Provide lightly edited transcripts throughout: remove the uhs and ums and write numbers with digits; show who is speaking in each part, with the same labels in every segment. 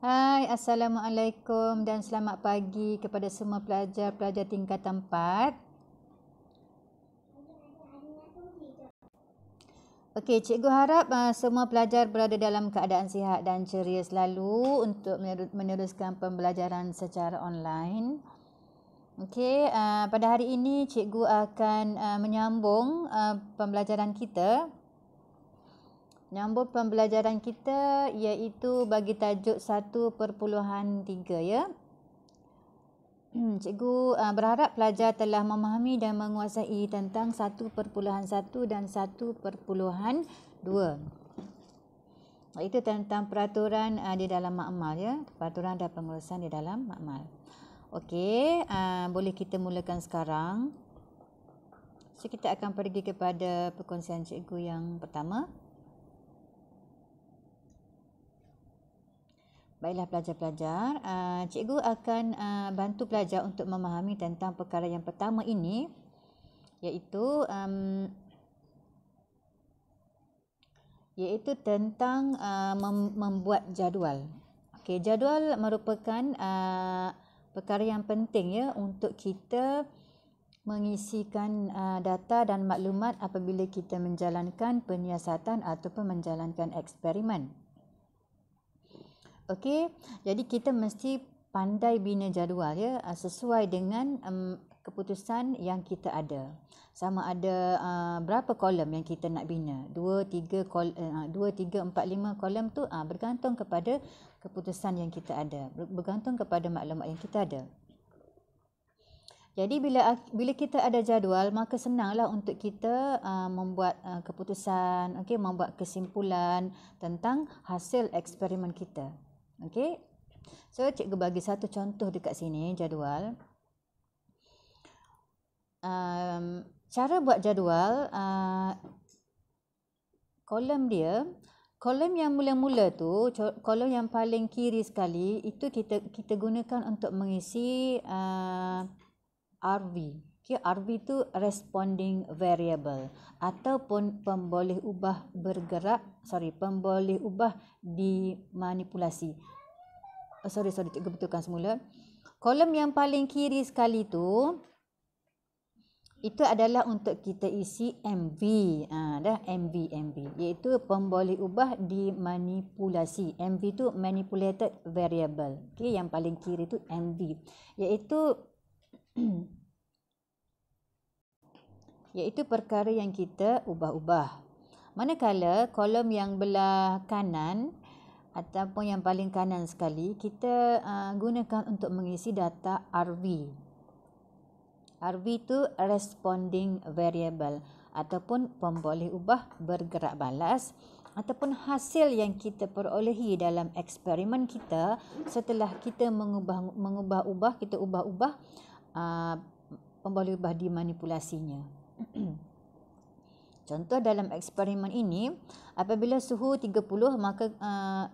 Speaker 1: Hai, Assalamualaikum dan selamat pagi kepada semua pelajar-pelajar tingkatan 4. Okey, cikgu harap semua pelajar berada dalam keadaan sihat dan ceria selalu untuk meneruskan pembelajaran secara online. Okey, pada hari ini cikgu akan menyambung pembelajaran kita. Menyambung pembelajaran kita iaitu bagi tajuk 1.3 ya. Cikgu berharap pelajar telah memahami dan menguasai tentang 1.1 dan 1.2. Itu tentang peraturan di dalam makmal ya. Peraturan dan pengurusan di dalam makmal. Okey, boleh kita mulakan sekarang. So, kita akan pergi kepada perkongsian cikgu yang pertama. Baiklah pelajar-pelajar, cikgu akan bantu pelajar untuk memahami tentang perkara yang pertama ini, iaitu tentang membuat jadual. Okey, jadual merupakan perkara yang penting ya untuk kita mengisikan data dan maklumat apabila kita menjalankan penyiasatan ataupun menjalankan eksperimen. Okey, jadi kita mesti pandai bina jadual ya, sesuai dengan keputusan yang kita ada. Sama ada berapa kolom yang kita nak bina. 2, 3, 4, 5 kolom tu bergantung kepada keputusan yang kita ada. Bergantung kepada maklumat yang kita ada. Jadi bila kita ada jadual, maka senanglah untuk kita membuat keputusan, okey, membuat kesimpulan tentang hasil eksperimen kita. Okey. So cikgu bagi satu contoh dekat sini jadual. Cara buat jadual, kolom dia, kolom yang mula-mula tu, kolom yang paling kiri sekali itu kita gunakan untuk mengisi RV. Okay, RV tu responding variable ataupun pemboleh ubah pemboleh ubah dimanipulasi. Cikgu betulkan semula. Kolom yang paling kiri sekali tu itu adalah untuk kita isi MV. MV iaitu pemboleh ubah dimanipulasi. MV tu manipulated variable. Okey, yang paling kiri tu MV iaitu perkara yang kita ubah-ubah. Manakala kolom yang belah kanan ataupun yang paling kanan sekali kita gunakan untuk mengisi data RV. RV itu responding variable ataupun pemboleh ubah bergerak balas ataupun hasil yang kita perolehi dalam eksperimen kita setelah kita mengubah-ubah pemboleh ubah dimanipulasinya. Contoh dalam eksperimen ini, apabila suhu 30 maka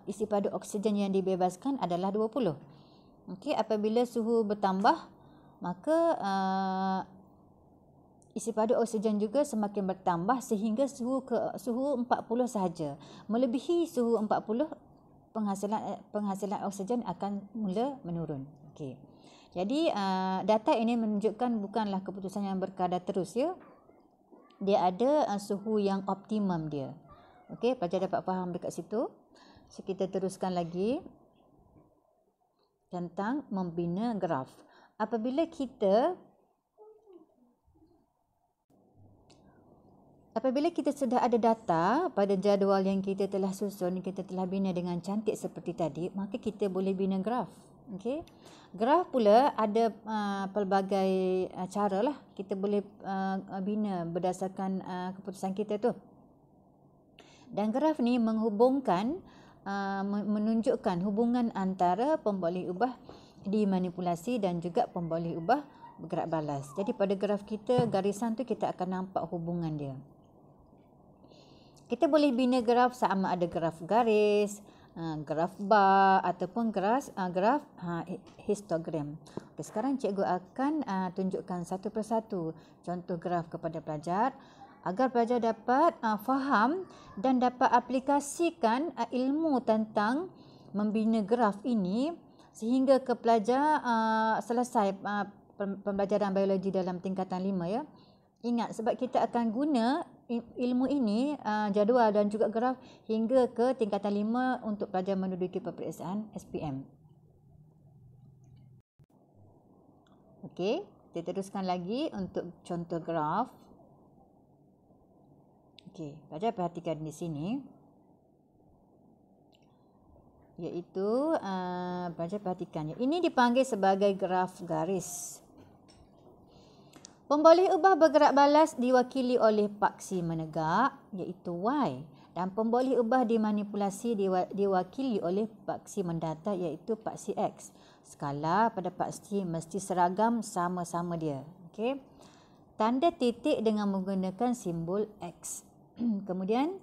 Speaker 1: isi padu oksigen yang dibebaskan adalah 20. Okey, apabila suhu bertambah maka isi padu oksigen juga semakin bertambah sehingga suhu 40 sahaja. Melebihi suhu 40, penghasilan oksigen akan mula menurun. Okey. Jadi data ini menunjukkan bukanlah keputusan yang berkadar terus ya. Dia ada suhu yang optimum dia. Okey, pelajar dapat faham dekat situ. So kita teruskan lagi tentang membina graf. Apabila kita sudah ada data pada jadual yang kita telah susun, kita telah bina dengan cantik seperti tadi, maka kita boleh bina graf. Okey. Graf pula ada pelbagai cara lah kita boleh bina berdasarkan keputusan kita tu. Dan graf ni menghubungkan menunjukkan hubungan antara pemboleh ubah dimanipulasi dan juga pemboleh ubah bergerak balas. Jadi pada graf kita, garisan tu kita akan nampak hubungan dia. Kita boleh bina graf sama ada graf garis, graf bar ataupun graf histogram. Okay, sekarang cikgu akan tunjukkan satu persatu contoh graf kepada pelajar agar pelajar dapat faham dan dapat aplikasikan ilmu tentang membina graf ini sehingga ke pelajar selesai pembelajaran biologi dalam tingkatan 5 ya. Ingat, sebab kita akan guna ilmu ini, jadual dan juga graf hingga ke tingkatan 5 untuk pelajar menduduki peperiksaan SPM. Okey, kita teruskan lagi untuk contoh graf. Okey, pelajar perhatikan di sini. Iaitu, pelajar perhatikan. Ini dipanggil sebagai graf garis. Pemboleh ubah bergerak balas diwakili oleh paksi menegak, iaitu Y. Dan pemboleh ubah dimanipulasi diwakili oleh paksi mendatar, iaitu paksi X. Skala pada paksi mesti seragam, sama-sama dia. Okey. Tanda titik dengan menggunakan simbol X. Kemudian,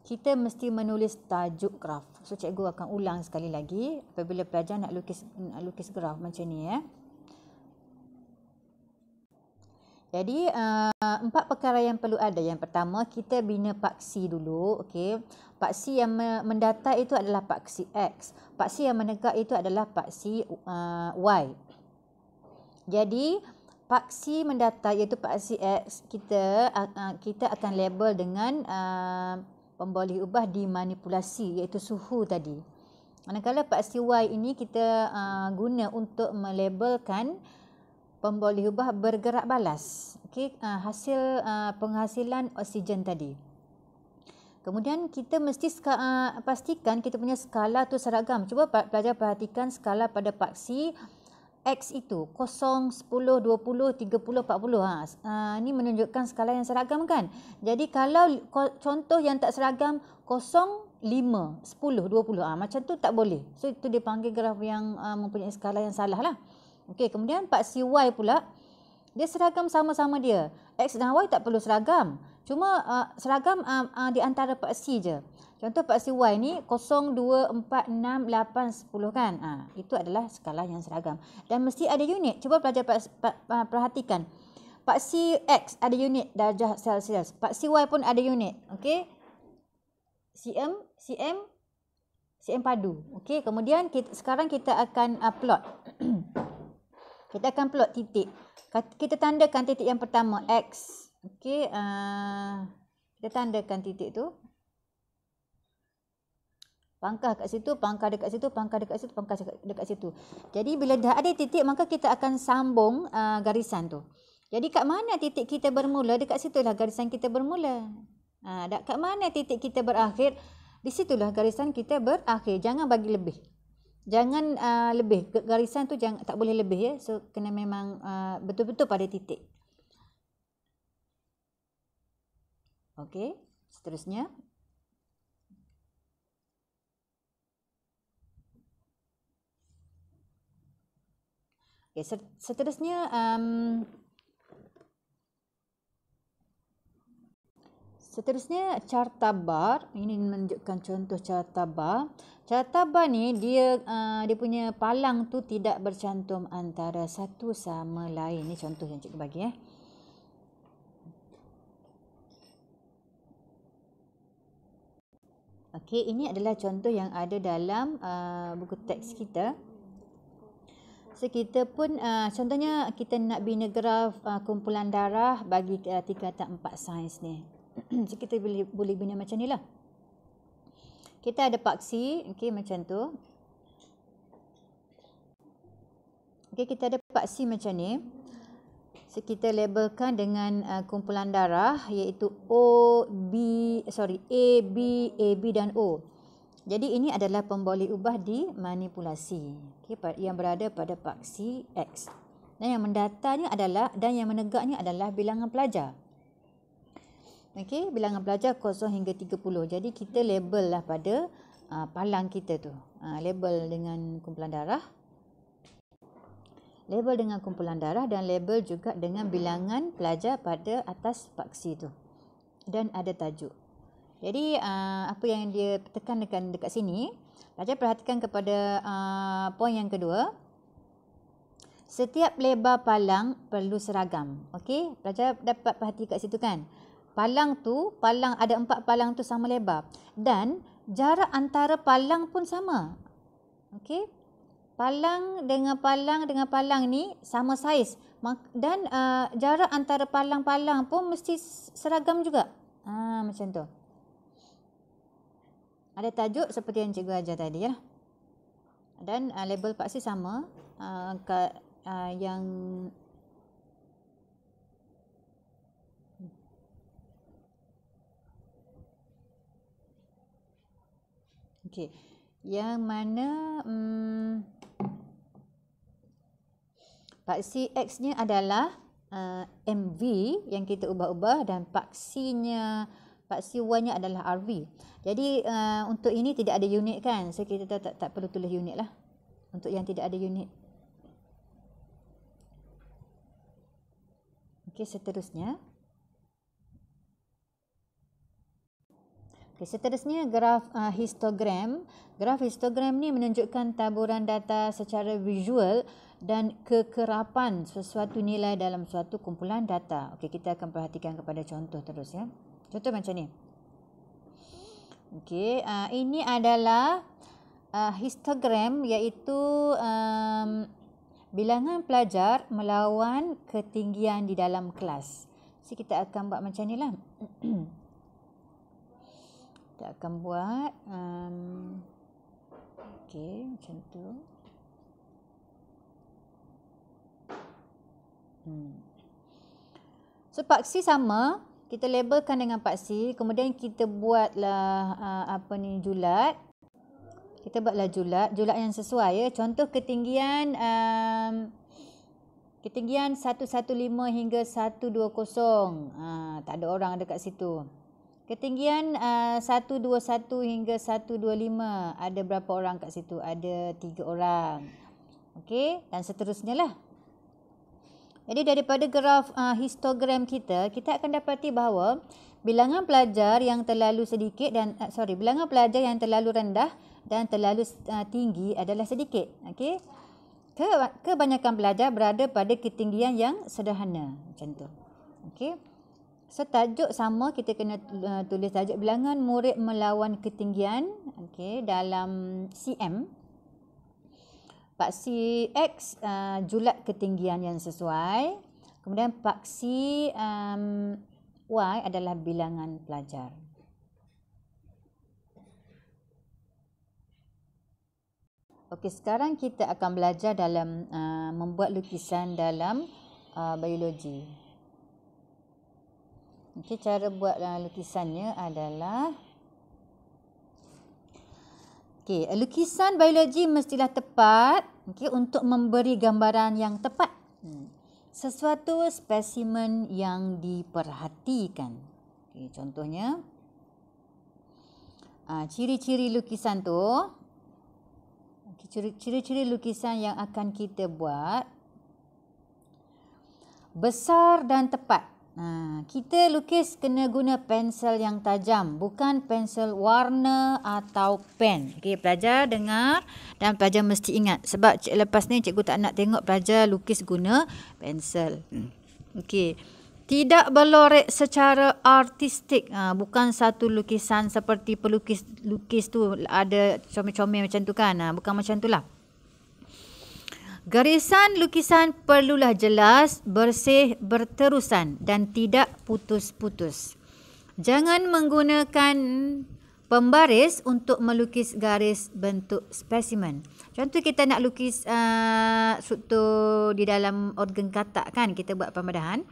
Speaker 1: kita mesti menulis tajuk graf. So, cikgu akan ulang sekali lagi apabila pelajar nak lukis graf macam ni ya. Jadi, 4 perkara yang perlu ada. Yang pertama, kita bina paksi dulu. Okey. Paksi yang mendatar itu adalah paksi X. Paksi yang menegak itu adalah paksi Y. Jadi, paksi mendatar iaitu paksi X, kita akan label dengan pemboleh ubah dimanipulasi, iaitu suhu tadi. Manakala paksi Y ini kita guna untuk melabelkan pemboleh ubah bergerak balas. Okey, hasil penghasilan oksigen tadi. Kemudian kita mesti pastikan kita punya skala tu seragam. Cuba pelajar perhatikan skala pada paksi X itu 0, 10, 20, 30, 40. Ini menunjukkan skala yang seragam kan. Jadi kalau contoh yang tak seragam 0, 5, 10, 20. Macam tu tak boleh. So itu dipanggil graf yang mempunyai skala yang salah lah. Okey, kemudian paksi Y pula, dia seragam sama-sama dia. X dan Y tak perlu seragam. Cuma seragam di antara paksi je. Contoh paksi Y ni 0, 2, 4, 6, 8, 10 kan. Itu adalah skala yang seragam. Dan mesti ada unit. Cuba pelajar perhatikan. Paksi X ada unit darjah Celsius. Paksi Y pun ada unit. Okey. cm padu. Okey, kemudian sekarang kita akan plot. Kita akan plot titik. Kita tandakan titik yang pertama X. Okey, kita tandakan titik tu. Pangkah kat situ, pangkah dekat situ, pangkah dekat situ, pangkah dekat situ. Jadi bila dah ada titik, maka kita akan sambung garisan tu. Jadi kat mana titik kita bermula, dekat situlah garisan kita bermula. Kat mana titik kita berakhir, di situlah garisan kita berakhir. Jangan bagi lebih. Jangan lebih. Garisan tu tak boleh lebih ya. So kena memang betul-betul pada titik. Okey, seterusnya. Okay, seterusnya carta bar. Ini menunjukkan contoh carta bar. Carta bar ni dia punya palang tu tidak bercantum antara satu sama lain. Ini contoh yang cikgu bagi . Okey, ini adalah contoh yang ada dalam buku teks kita. So, kita pun contohnya kita nak bina graf kumpulan darah bagi tingkatan 4 sains ni. So, kita boleh bina macam ni lah. Kita ada paksi, okey, macam tu. Okey, kita ada paksi macam ni. So, kita labelkan dengan kumpulan darah iaitu A, B, AB dan O. Jadi ini adalah pemboleh ubah dimanipulasi, okay, yang berada pada paksi X. Dan yang mendatarnya adalah yang menegaknya adalah bilangan pelajar. Okey, bilangan pelajar 0 hingga 30. Jadi kita label lah pada palang kita tu. Label dengan kumpulan darah. Label dengan kumpulan darah dan label juga dengan bilangan pelajar pada atas paksi tu. Dan ada tajuk. Jadi apa yang dia tekankan dekat sini, pelajar perhatikan kepada poin yang kedua. Setiap lebar palang perlu seragam. Okey, pelajar dapat perhati kat situ kan. Palang ada 4 palang tu sama lebar dan jarak antara palang pun sama. Okey. Palang dengan palang ni sama saiz. Dan jarak antara palang-palang pun mesti seragam juga. Macam tu. Ada tajuk seperti yang cikgu ajar tadi ya. Dan label paksi sama. Yang okey. Yang mana paksi X-nya adalah MV yang kita ubah-ubah dan paksi Y-nya adalah RV. Jadi untuk ini tidak ada unit kan. So kita tak perlu tulis unit lah. Untuk yang tidak ada unit. Okey, seterusnya. Seterusnya graf histogram. Graf histogram ni menunjukkan taburan data secara visual dan kekerapan sesuatu nilai dalam suatu kumpulan data. Okey, kita akan perhatikan kepada contoh terus ya. Contoh macam ni. Okey, ini adalah histogram, iaitu bilangan pelajar melawan ketinggian di dalam kelas. So kita akan buat macam ni lah. Kita akan buat okey, macam tu. So paksi sama, kita labelkan dengan paksi, kemudian kita buatlah julat. Kita buatlah julat yang sesuai ya. Contoh ketinggian 115 hingga 120. Tak ada orang dekat situ. Ketinggian 121 hingga 125, ada berapa orang kat situ? Ada 3 orang. Okey, dan seterusnya lah. Jadi daripada graf histogram kita akan dapati bahawa bilangan pelajar yang terlalu sedikit dan bilangan pelajar yang terlalu rendah dan terlalu tinggi adalah sedikit. Okey. Kebanyakan pelajar berada pada ketinggian yang sederhana, macam tu. Okey. So tajuk sama, kita kena tulis tajuk bilangan murid melawan ketinggian, okey, dalam cm. Paksi X julat ketinggian yang sesuai. Kemudian paksi Y adalah bilangan pelajar. Okey, sekarang kita akan belajar dalam membuat lukisan dalam biologi. Okey, cara buat lukisannya adalah lukisan biologi mestilah tepat untuk memberi gambaran yang tepat. Sesuatu spesimen yang diperhatikan. Contohnya, ciri-ciri lukisan tu. Ciri-ciri lukisan yang akan kita buat besar dan tepat. Kita lukis kena guna pensel yang tajam, bukan pensel warna atau pen. Okey, pelajar dengar dan pelajar mesti ingat. Sebab lepas ni cikgu tak nak tengok pelajar lukis guna pensel. Okey. Tidak berlorek secara artistik. Bukan satu lukisan seperti pelukis tu ada comel-comel macam tu kan. Bukan macam tu lah. Garisan lukisan perlulah jelas, bersih, berterusan dan tidak putus-putus. Jangan menggunakan pembaris untuk melukis garis bentuk spesimen. Contoh kita nak lukis struktur di dalam organ katak kan, kita buat pembedahan.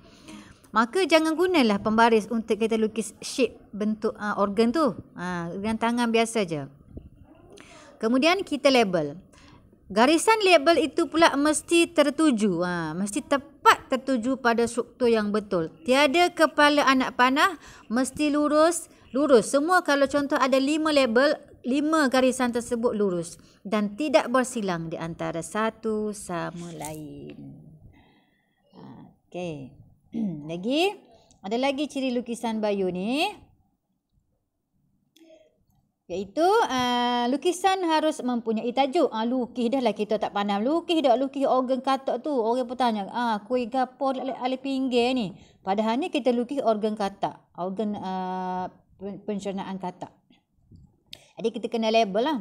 Speaker 1: Maka jangan gunalah pembaris untuk kita lukis shape bentuk organ tu. Dengan tangan biasa je. Kemudian kita label. Garisan label itu pula mesti tertuju. Mesti tepat tertuju pada struktur yang betul. Tiada kepala anak panah, mesti lurus. Semua kalau contoh ada 5 label, 5 garisan tersebut lurus. Dan tidak bersilang di antara satu sama lain. Okey. Ada lagi ciri lukisan bio ni. Iaitu lukisan harus mempunyai tajuk. Lukis dah lah kita tak pandang. Lukis organ katak tu. Orang pun tanya, kuih gapo ala pinggir ni. Padahal ni kita lukis organ katak. Organ pencernaan katak. Jadi kita kena label lah.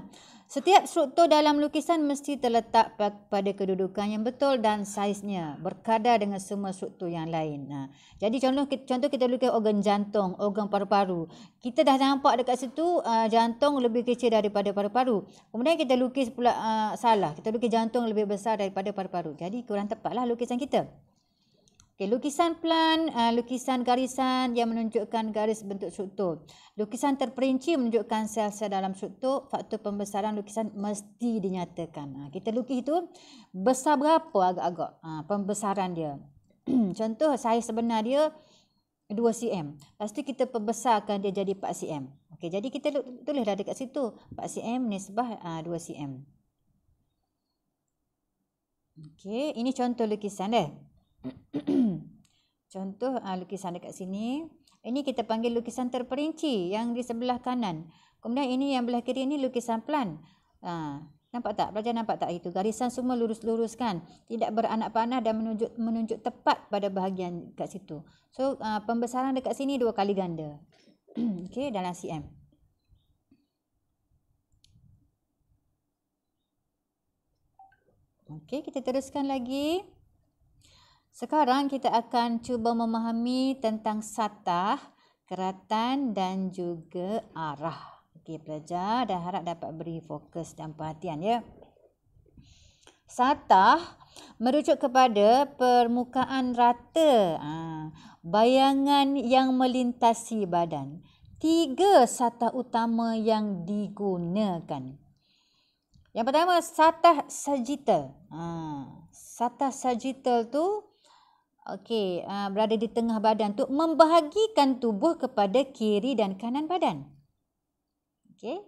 Speaker 1: Setiap struktur dalam lukisan mesti terletak pada kedudukan yang betul dan saiznya berkadar dengan semua struktur yang lain. Jadi contoh kita lukis organ jantung, organ paru-paru. Kita dah nampak dekat situ jantung lebih kecil daripada paru-paru. Kemudian kita lukis pula salah. Kita lukis jantung lebih besar daripada paru-paru. Jadi kurang tepatlah lukisan kita. Okay, lukisan plan, lukisan garisan yang menunjukkan garis bentuk struktur. Lukisan terperinci menunjukkan sel-sel dalam struktur. Faktor pembesaran lukisan mesti dinyatakan. Kita lukis itu besar berapa agak-agak pembesaran dia. Contoh saiz sebenar dia 2 cm. Lepas tu kita pembesarkan dia jadi 4 cm. Okay, jadi kita tulis dah dekat situ 4 cm nisbah 2 cm. Okay, ini contoh lukisan dah. Contoh lukisan dekat sini. Ini kita panggil lukisan terperinci yang di sebelah kanan. Kemudian ini yang belah kiri ini lukisan plan. Nampak tak? Pelajar nampak tak itu? Garisan semua lurus-lurus kan? Tidak beranak panah dan menunjuk tepat pada bahagian kat situ. So pembesaran dekat sini 2 kali ganda. Okey, dalam cm. Okey, kita teruskan lagi. Sekarang kita akan cuba memahami tentang satah, keratan dan juga arah. Okey pelajar, dah harap dapat beri fokus dan perhatian ya. Satah merujuk kepada permukaan rata, bayangan yang melintasi badan. 3 satah utama yang digunakan. Yang pertama satah sagittal. Satah sagittal tu berada di tengah badan untuk membahagikan tubuh kepada kiri dan kanan badan. Okey.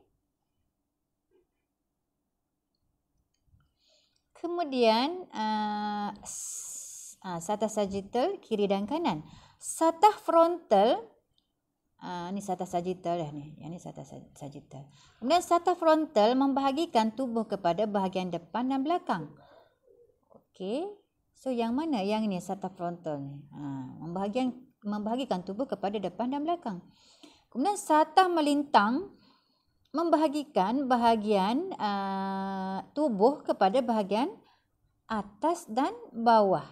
Speaker 1: Kemudian satah sagittal kiri dan kanan. Satah frontal ni satah sagittal dah ni. Yang ni satah sagittal. Kemudian satah frontal membahagikan tubuh kepada bahagian depan dan belakang. Okey. So yang mana? Yang ni satah frontal ni. Membahagikan tubuh kepada depan dan belakang. Kemudian satah melintang membahagikan bahagian tubuh kepada bahagian atas dan bawah.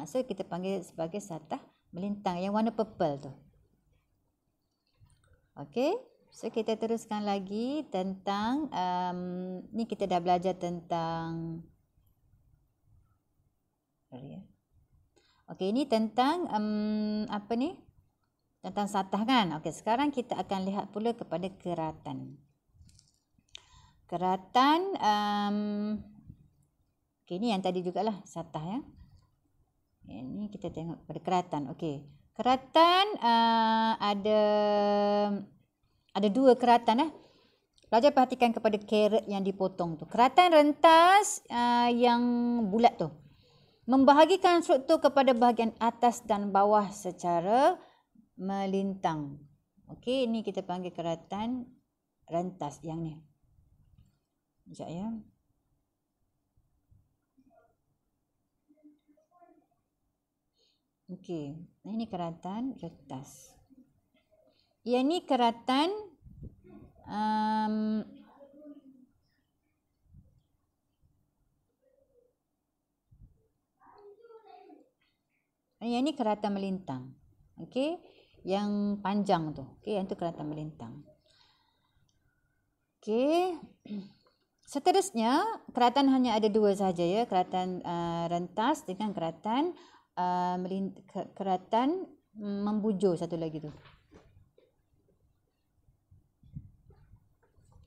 Speaker 1: So kita panggil sebagai satah melintang yang warna purple tu. Okey. So kita teruskan lagi tentang ni kita dah belajar tentang Okey, ini tentang apa ni? Tentang satah kan? Okey, sekarang kita akan lihat pula kepada keratan. Keratan okey, ini yang tadi jugalah satah ya. Ini kita tengok pada keratan. Okey. Keratan ada 2 keratan Pelajar perhatikan kepada carrot yang dipotong tu. Keratan rentas yang bulat tu membahagikan struktur kepada bahagian atas dan bawah secara melintang. Okey, ini kita panggil keratan rentas yang ni. Sekejap ya. Okey, ini keratan rentas. Yang ni keratan yang ni keratan melintang. Okey, yang panjang tu. Okey, yang tu keratan melintang. Okey. Seterusnya, keratan hanya ada 2 sahaja ya, keratan rentas dengan keratan keratan membujur satu lagi tu.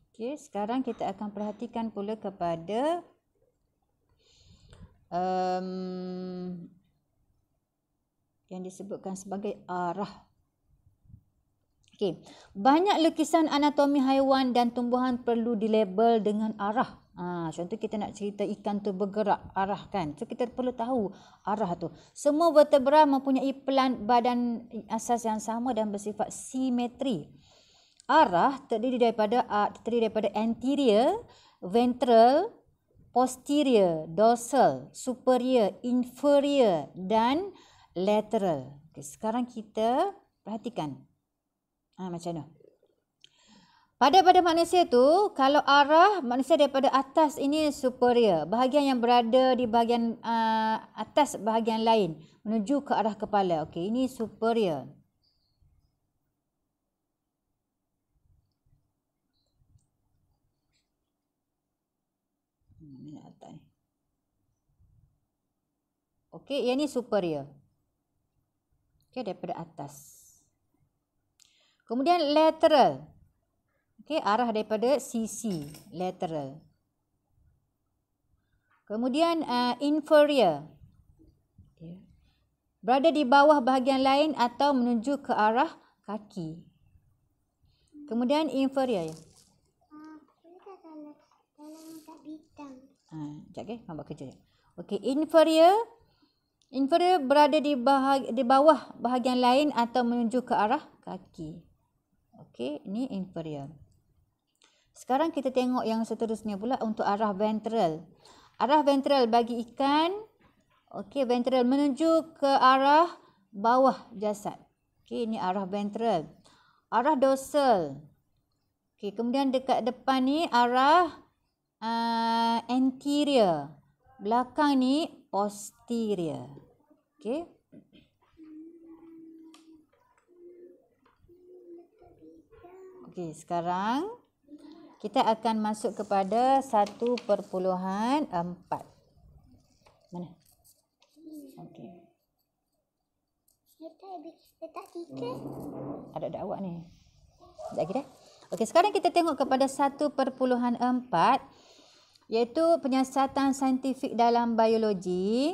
Speaker 1: Okey, sekarang kita akan perhatikan pula kepada yang disebutkan sebagai arah. Okey, banyak lukisan anatomi haiwan dan tumbuhan perlu dilabel dengan arah. Contoh kita nak cerita ikan tu bergerak, arah kan. So kita perlu tahu arah tu. Semua vertebra mempunyai plan badan asas yang sama dan bersifat simetri. Arah terdiri daripada anterior, ventral, posterior, dorsal, superior, inferior dan lateral. Okay, sekarang kita perhatikan macam mana. Pada manusia tu, kalau arah manusia daripada atas ini superior. Bahagian yang berada di bahagian atas bahagian lain menuju ke arah kepala. Okey, ini superior. Okey, yang ni superior. Okey, daripada atas. Kemudian lateral. Okey, arah daripada sisi, lateral. Kemudian inferior. Berada di bawah bahagian lain atau menuju ke arah kaki. Kemudian inferior. Sekejap ke? Nampak kerja. Okey, inferior. Inferior berada di bawah bahagian lain atau menuju ke arah kaki. Okey, ini inferior. Sekarang kita tengok yang seterusnya pula untuk arah ventral. Arah ventral bagi ikan. Okey, ventral menuju ke arah bawah jasad. Okey, ini arah ventral. Arah dorsal. Okey, kemudian dekat depan ni arah anterior. Belakang ni posterior. Okey. Okey, sekarang kita akan masuk kepada 1/4. Mana? Okey.
Speaker 2: Letak tiket.
Speaker 1: Ada awak ni. Sekejap lagi dah. Okey, sekarang kita tengok kepada 1/4 iaitu penyiasatan saintifik dalam biologi.